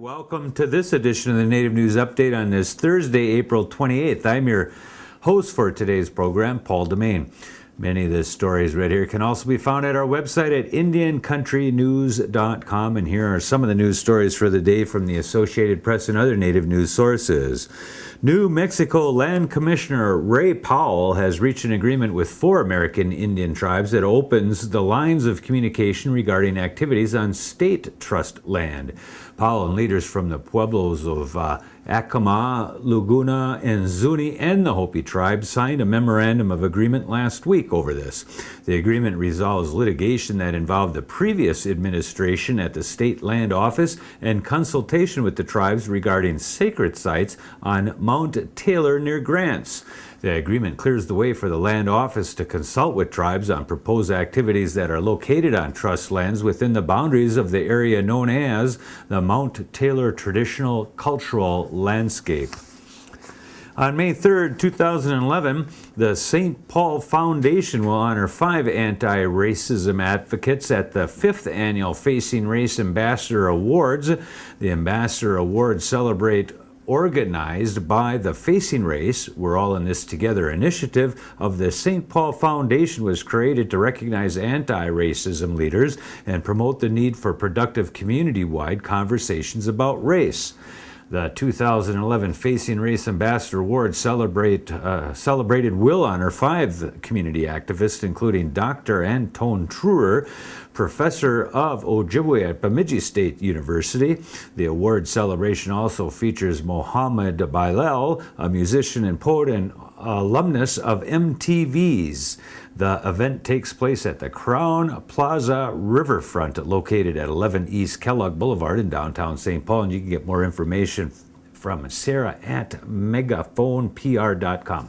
Welcome to this edition of the Native News Update on this Thursday, April 28th. I'm your host for today's program, Paul DeMain. Many of the stories read here can also be found at our website at indiancountrynews.com. And here are some of the news stories for the day from the Associated Press and other Native news sources. New Mexico Land Commissioner Ray Powell has reached an agreement with 4 American Indian tribes that opens the lines of communication regarding activities on state trust land. Powell and leaders from the pueblos of Acoma, Laguna, and Zuni and the Hopi tribes signed a memorandum of agreement last week over this. The agreement resolves litigation that involved the previous administration at the State Land Office and consultation with the tribes regarding sacred sites on Mount Taylor near Grants. The agreement clears the way for the Land Office to consult with tribes on proposed activities that are located on trust lands within the boundaries of the area known as the Mount Taylor Traditional Cultural Landscape. On May 3rd, 2011, the St. Paul Foundation will honor 5 anti-racism advocates at the 5th annual Facing Race Ambassador Awards. The Ambassador Awards celebrate organized by the Facing Race, We're All in This Together initiative of the St. Paul Foundation was created to recognize anti-racism leaders and promote the need for productive community-wide conversations about race. The 2011 Facing Race Ambassador Award celebrated will honor 5 community activists, including Dr. Antone Truer, professor of Ojibwe at Bemidji State University. The award celebration also features Mohammed Bailel, a musician and poet and alumnus of MTV's. The event takes place at the Crown Plaza Riverfront, located at 11 East Kellogg Boulevard in downtown St. Paul. And you can get more information from Sarah at megaphonepr.com.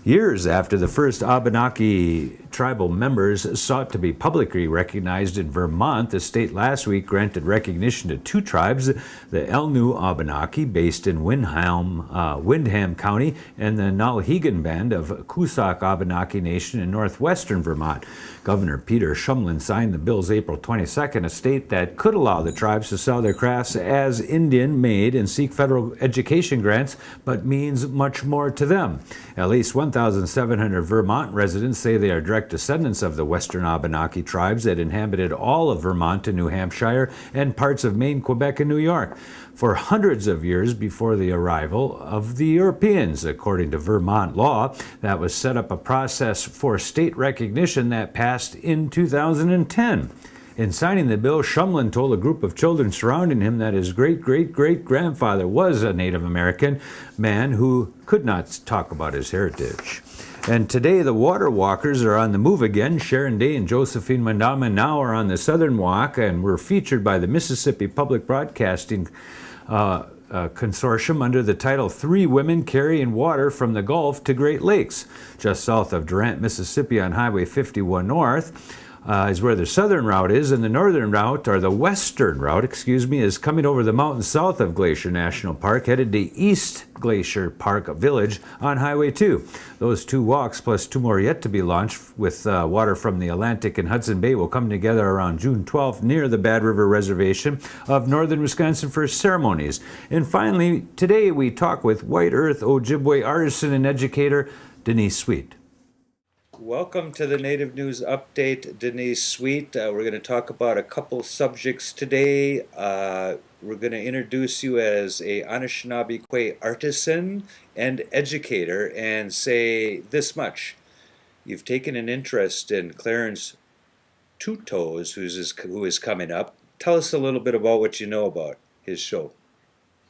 Years after the first Abenaki tribal members sought to be publicly recognized in Vermont, the state last week granted recognition to 2 tribes, the Elnu Abenaki, based in Windham County, and the Nalhegan Band of Coosac Abenaki Nation in northwestern Vermont. Governor Peter Shumlin signed the bills April 22nd, a state that could allow the tribes to sell their crafts as Indian-made and seek federal education grants, but means much more to them. At least 1,700 Vermont residents say they are direct descendants of the Western Abenaki tribes that inhabited all of Vermont and New Hampshire and parts of Maine, Quebec, and New York for hundreds of years before the arrival of the Europeans. According to Vermont law, that was set up a process for state recognition that passed in 2010. In signing the bill, Shumlin told a group of children surrounding him that his great-great-great-grandfather was a Native American man who could not talk about his heritage. And today, the water walkers are on the move again. Sharon Day and Josephine Mandama now are on the Southern Walk, and were featured by the Mississippi Public Broadcasting Consortium under the title 3 Women Carrying Water from the Gulf to Great Lakes. Just south of Durant, Mississippi on Highway 51 North is where the southern route is, and the northern route, or the western route, is coming over the mountains south of Glacier National Park, headed to East Glacier Park Village on Highway 2. Those 2 walks, plus 2 more yet to be launched with water from the Atlantic and Hudson Bay, will come together around June 12th near the Bad River Reservation of northern Wisconsin for ceremonies. And finally, today we talk with White Earth Ojibwe artisan and educator Denise Sweet. Welcome to the Native News Update, Denise Sweet. We're going to talk about a couple subjects today. We're going to introduce you as a Anishinaabe artisan and educator and say this much. You've taken an interest in Clarence Two Toes, who is coming up. Tell us a little bit about what you know about his show.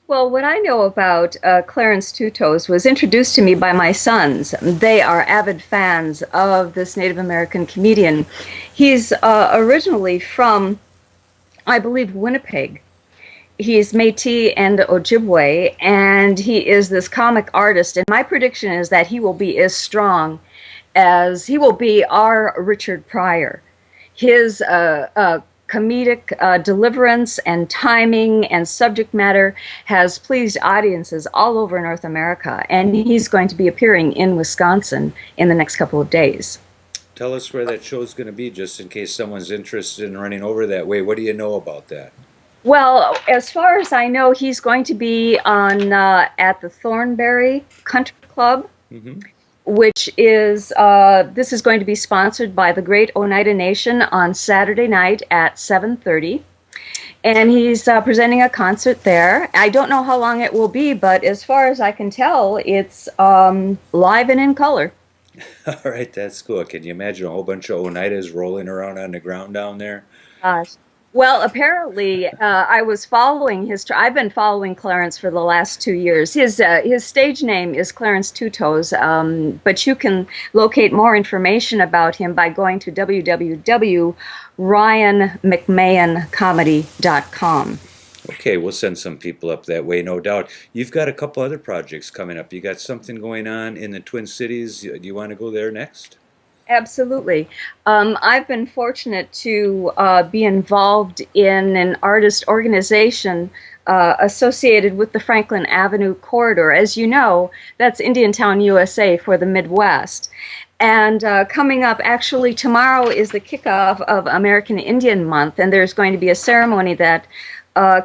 Well, what I know about Clarence Two Toes was introduced to me by my sons. They are avid fans of this Native American comedian. He's originally from, I believe, Winnipeg. He's Métis and Ojibwe, and he is this comic artist. And my prediction is that he will be as strong as he will be our Richard Pryor. His comedic deliverance and timing and subject matter has pleased audiences all over North America, and he's going to be appearing in Wisconsin in the next couple of days. Tell us where that show's going to be, just in case someone's interested in running over that way. What do you know about that? Well, as far as I know, he's going to be on at the Thornberry Country Club, Hmm. which is this is going to be sponsored by the Great Oneida Nation on Saturday night at 7:30. And he's presenting a concert there. I don't know how long it will be, but as far as I can tell, it's live and in color. All right, that's cool. Can you imagine a whole bunch of Oneidas rolling around on the ground down there? Gosh. Well, apparently, I was following I've been following Clarence for the last 2 years. His stage name is Clarence Two Toes, but you can locate more information about him by going to www.ryanmcmahon.comedy.com. Okay, we'll send some people up that way, no doubt. You've got a couple other projects coming up. You got something going on in the Twin Cities. Do you want to go there next? Absolutely. I've been fortunate to be involved in an artist organization associated with the Franklin Avenue corridor. As you know, that's Indiantown, USA for the Midwest. And coming up, actually, tomorrow is the kickoff of American Indian Month, and there's going to be a ceremony that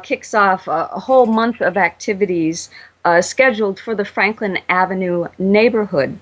kicks off a whole month of activities scheduled for the Franklin Avenue neighborhood.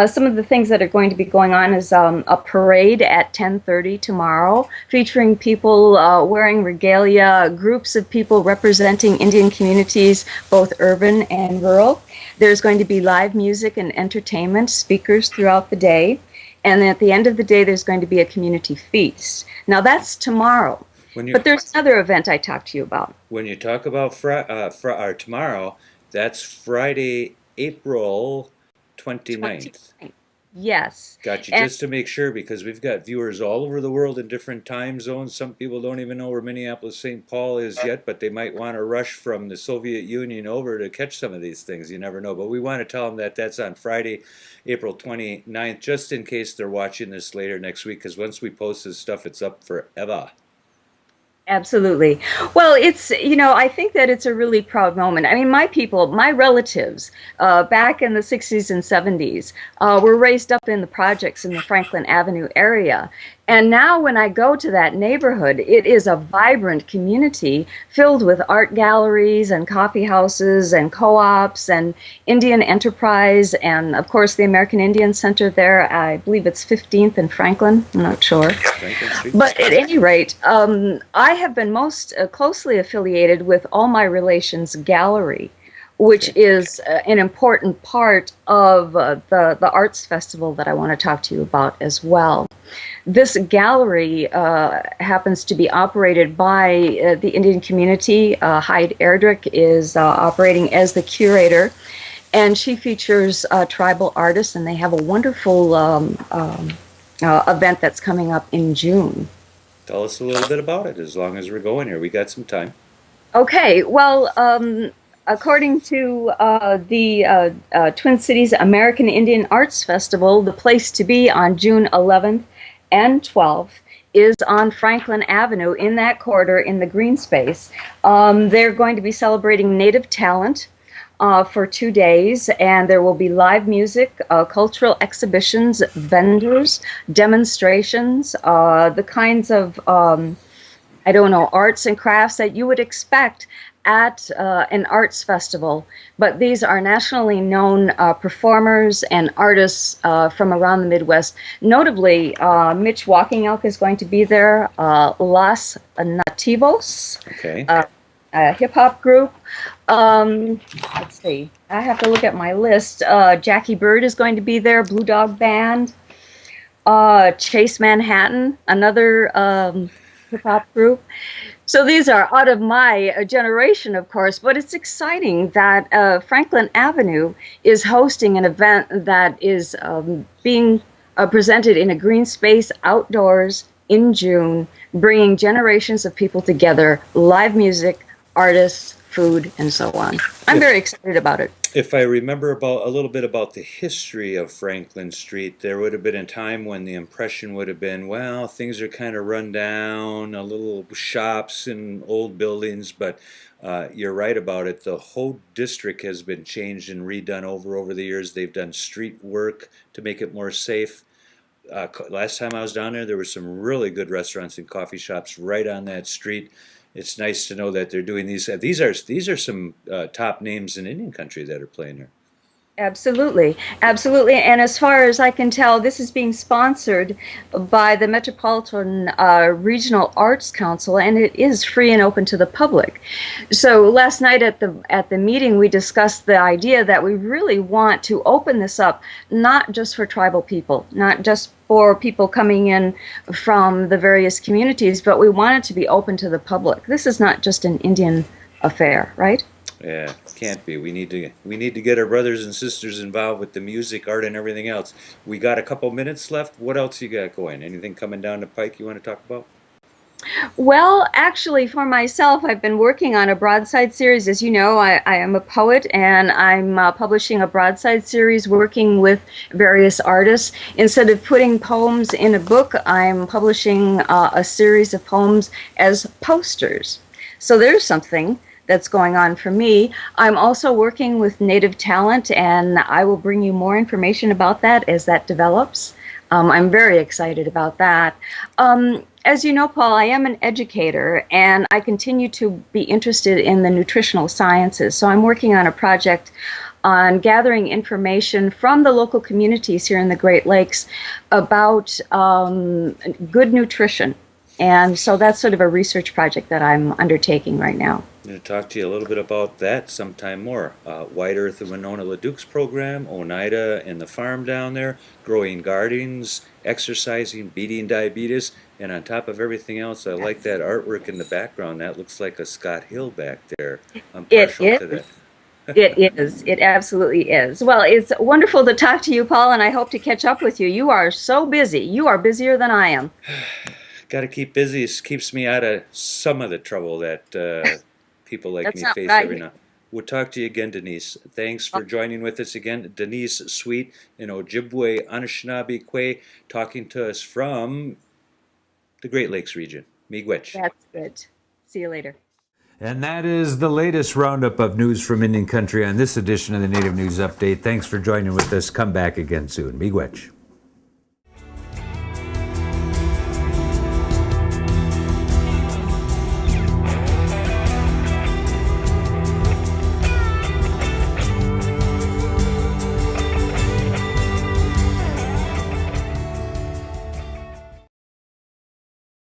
Some of the things that are going to be going on is a parade at 10:30 tomorrow, featuring people wearing regalia, groups of people representing Indian communities, both urban and rural. There's going to be live music and entertainment, speakers throughout the day, and at the end of the day, there's going to be a community feast. Now, that's tomorrow. When you But there's another event I talked to you about. when you talk about or tomorrow, that's Friday, April 29th. 29th. Yes. Got you And just to make sure because we've got viewers all over the world in different time zones. Some people don't even know where Minneapolis St. Paul is yet, but they might want to rush from the Soviet Union over to catch some of these things. You never know. But we want to tell them that that's on Friday, April 29th, just in case they're watching this later next week, because once we post this stuff, it's up forever. absolutely. Well, I think that it's a really proud moment. I mean, my people, my relatives, back in the 60s and 70s, were raised up in the projects in the Franklin Avenue area. And now when I go to that neighborhood, it is a vibrant community filled with art galleries and coffee houses and co-ops and Indian enterprise and, of course, the American Indian Center there. I believe it's 15th and Franklin. I'm not sure. Franklin Street. But at any rate, I have been most closely affiliated with All My Relations Gallery, which Okay. is an important part of the arts festival that I want to talk to you about as well. This gallery happens to be operated by the Indian community. Hyde Erdrich is operating as the curator, and she features tribal artists, and they have a wonderful event that's coming up in June. Tell us a little bit about it as long as we're going here. We got some time. Okay, well, according to the Twin Cities American Indian Arts Festival, the place to be on June 11th and 12th is on Franklin Avenue in that corridor in the green space. They're going to be celebrating Native talent for 2 days, and there will be live music, cultural exhibitions, vendors, demonstrations, the kinds of I don't know, arts and crafts that you would expect at an arts festival. But these are nationally known performers and artists from around the Midwest. Notably, Mitch Walking Elk is going to be there, Los Nativos, Okay. a hip hop group. Let's see, I have to look at my list. Jackie Bird is going to be there, Blue Dog Band, Chase Manhattan, another hip hop group. So these are out of my generation, of course, but it's exciting that Franklin Avenue is hosting an event that is being presented in a green space outdoors in June, bringing generations of people together, live music, artists, food, and so on. I'm very excited about it. If I remember about a little bit about the history of Franklin Street, there would have been a time when the impression would have been, well, things are kind of run down, a little shops and old buildings, but you're right about it. The whole district has been changed and redone over the years. They've done street work to make it more safe. Last time I was down there, there were some really good restaurants and coffee shops right on that street. it's nice to know that they're doing these. These are some top names in Indian country that are playing there. Absolutely, absolutely. And as far as I can tell, this is being sponsored by the Metropolitan Regional Arts Council, and it is free and open to the public. So last night at the meeting, we discussed the idea that we really want to open this up, not just for tribal people, not just for people coming in from the various communities, but we want it to be open to the public. This is not just an Indian affair, right? Yeah, can't be. We need to get our brothers and sisters involved with the music, art, and everything else. We got a couple minutes left. What else you got going? Anything coming down the pike you want to talk about? Well, actually, for myself, I've been working on a broadside series. As you know, I am a poet, and I'm publishing a broadside series working with various artists. Instead of putting poems in a book, I'm publishing a series of poems as posters. So there's something that's going on for me. I'm also working with Native talent, and I will bring you more information about that as that develops. I'm very excited about that. As you know, Paul, I am an educator, and I continue to be interested in the nutritional sciences. So I'm working on a project on gathering information from the local communities here in the Great Lakes about good nutrition. And so that's sort of a research project that I'm undertaking right now. I'm going to talk to you a little bit about that sometime more. White Earth and Winona LeDuc's program, Oneida and the farm down there, growing gardens, exercising, beating diabetes, and on top of everything else, I like that artwork in the background. That looks like a Scott Hill back there. I'm partial to that. It is. It absolutely is. Well, it's wonderful to talk to you, Paul, and I hope to catch up with you. You are so busy. You are busier than I am. Got to keep busy. It keeps me out of some of the trouble that people like me face right. every now. We'll talk to you again, Denise. Thanks for joining with us again. Denise Sweet in Ojibwe, Anishinaabe, Kwe, talking to us from the Great Lakes region. Miigwech. That's good. See you later. And that is the latest roundup of news from Indian Country on this edition of the Native News Update. Thanks for joining with us. Come back again soon. Miigwech.